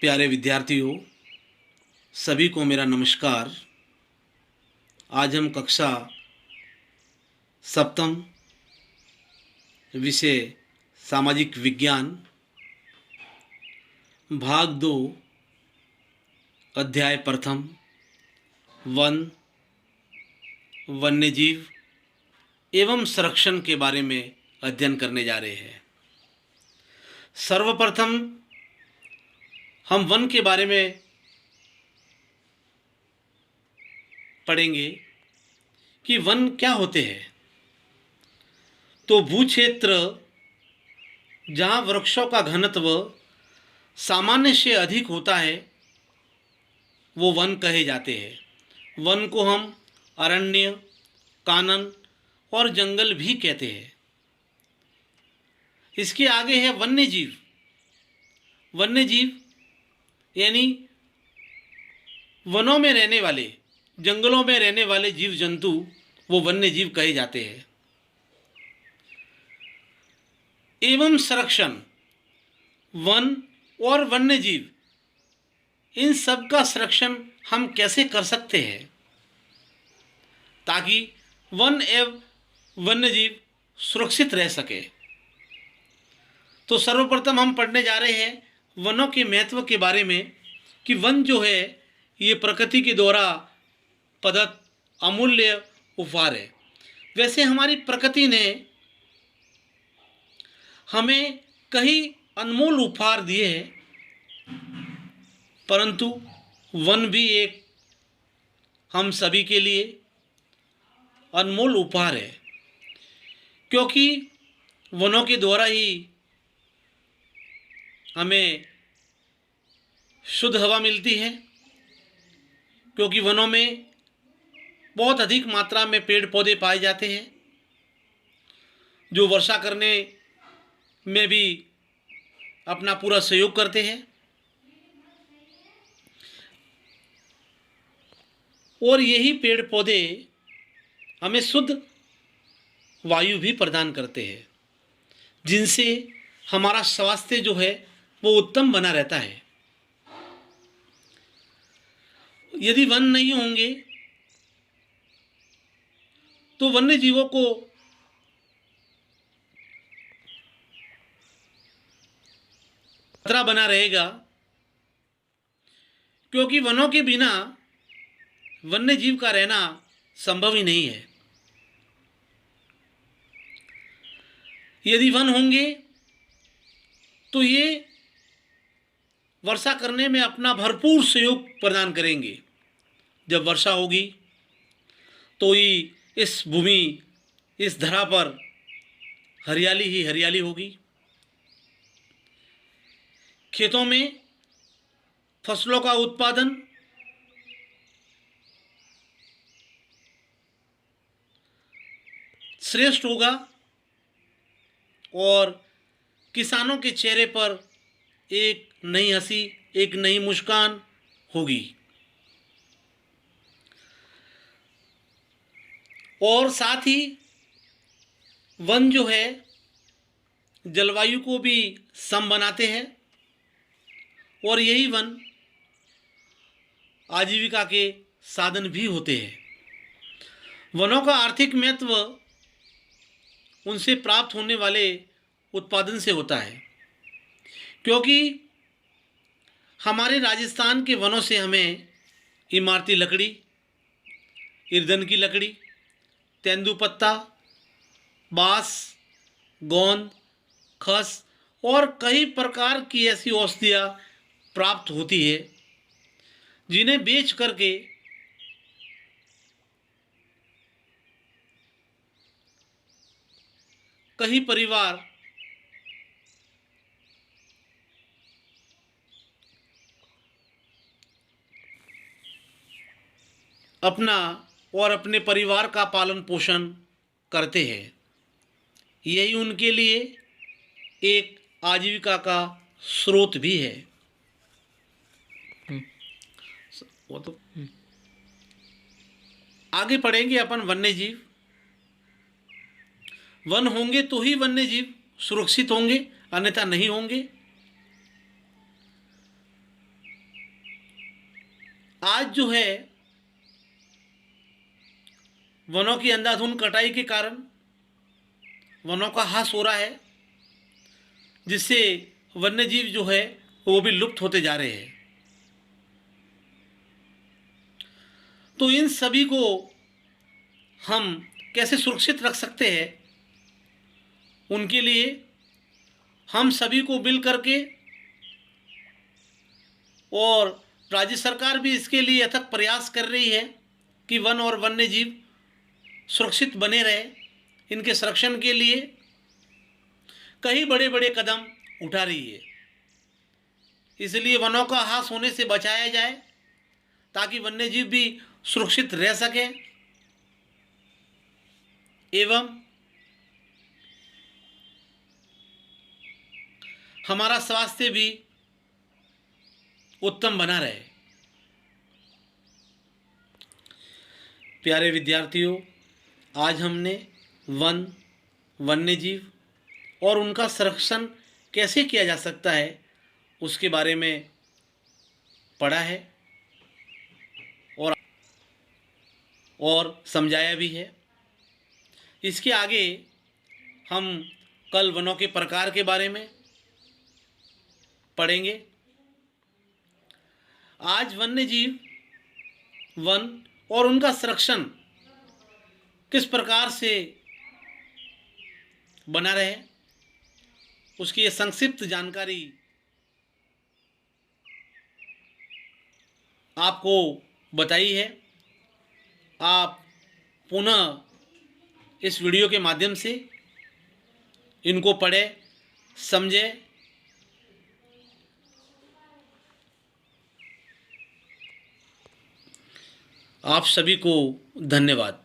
प्यारे विद्यार्थियों, सभी को मेरा नमस्कार। आज हम कक्षा सप्तम विषय सामाजिक विज्ञान भाग 2 अध्याय प्रथम वन, वन्यजीव एवं संरक्षण के बारे में अध्ययन करने जा रहे हैं। सर्वप्रथम हम वन के बारे में पढ़ेंगे कि वन क्या होते हैं। तो भूक्षेत्र जहाँ वृक्षों का घनत्व सामान्य से अधिक होता है वो वन कहे जाते हैं। वन को हम अरण्य, कानन और जंगल भी कहते हैं। इसके आगे है वन्यजीव। वन्यजीव यानी वनों में रहने वाले, जंगलों में रहने वाले जीव जंतु वो वन्यजीव कहे जाते हैं। एवं संरक्षण, वन और वन्यजीव इन सब का संरक्षण हम कैसे कर सकते हैं ताकि वन एवं वन्यजीव सुरक्षित रह सके। तो सर्वप्रथम हम पढ़ने जा रहे हैं वनों के महत्व के बारे में कि वन जो है ये प्रकृति के द्वारा प्रदत्त अमूल्य उपहार है। वैसे हमारी प्रकृति ने हमें कई अनमोल उपहार दिए हैं, परंतु वन भी एक हम सभी के लिए अनमोल उपहार है, क्योंकि वनों के द्वारा ही हमें शुद्ध हवा मिलती है। क्योंकि वनों में बहुत अधिक मात्रा में पेड़ पौधे पाए जाते हैं जो वर्षा करने में भी अपना पूरा सहयोग करते हैं और यही पेड़ पौधे हमें शुद्ध वायु भी प्रदान करते हैं, जिनसे हमारा स्वास्थ्य जो है वो उत्तम बना रहता है। यदि वन नहीं होंगे तो वन्य जीवों को खतरा बना रहेगा, क्योंकि वनों के बिना वन्य जीव का रहना संभव ही नहीं है। यदि वन होंगे तो ये वर्षा करने में अपना भरपूर सहयोग प्रदान करेंगे। जब वर्षा होगी तो ये इस भूमि, इस धरा पर हरियाली ही हरियाली होगी। खेतों में फसलों का उत्पादन श्रेष्ठ होगा और किसानों के चेहरे पर एक नई हंसी, एक नई मुस्कान होगी। और साथ ही वन जो है जलवायु को भी सम बनाते हैं और यही वन आजीविका के साधन भी होते हैं। वनों का आर्थिक महत्व उनसे प्राप्त होने वाले उत्पादन से होता है, क्योंकि हमारे राजस्थान के वनों से हमें इमारती लकड़ी, ईंधन की लकड़ी, तेंदुपत्ता, बांस, गोंद, खस और कई प्रकार की ऐसी औषधियाँ प्राप्त होती है जिन्हें बेच करके कई परिवार अपना और अपने परिवार का पालन पोषण करते हैं। यही उनके लिए एक आजीविका का स्रोत भी है। वो तो आगे पढ़ेंगे अपन वन्यजीव। वन होंगे तो ही वन्यजीव सुरक्षित होंगे, अन्यथा नहीं होंगे। आज जो है वनों की अंधाधुंध कटाई के कारण वनों का ह्रास हो रहा है, जिससे वन्यजीव जो है वो भी लुप्त होते जा रहे हैं। तो इन सभी को हम कैसे सुरक्षित रख सकते हैं, उनके लिए हम सभी को मिल करके, और राज्य सरकार भी इसके लिए अथक प्रयास कर रही है कि वन और वन्य जीव सुरक्षित बने रहे। इनके संरक्षण के लिए कई बड़े बड़े कदम उठा रही है। इसलिए वनों का ह्रास होने से बचाया जाए ताकि वन्य जीव भी सुरक्षित रह सके एवं हमारा स्वास्थ्य भी उत्तम बना रहे। प्यारे विद्यार्थियों, आज हमने वन, वन्यजीव और उनका संरक्षण कैसे किया जा सकता है उसके बारे में पढ़ा है और समझाया भी है। इसके आगे हम कल वनों के प्रकार के बारे में पढ़ेंगे। आज वन्यजीव, वन और उनका संरक्षण किस प्रकार से बना रहे, उसकी ये संक्षिप्त जानकारी आपको बताई है। आप पुनः इस वीडियो के माध्यम से इनको पढ़ें, समझें। आप सभी को धन्यवाद।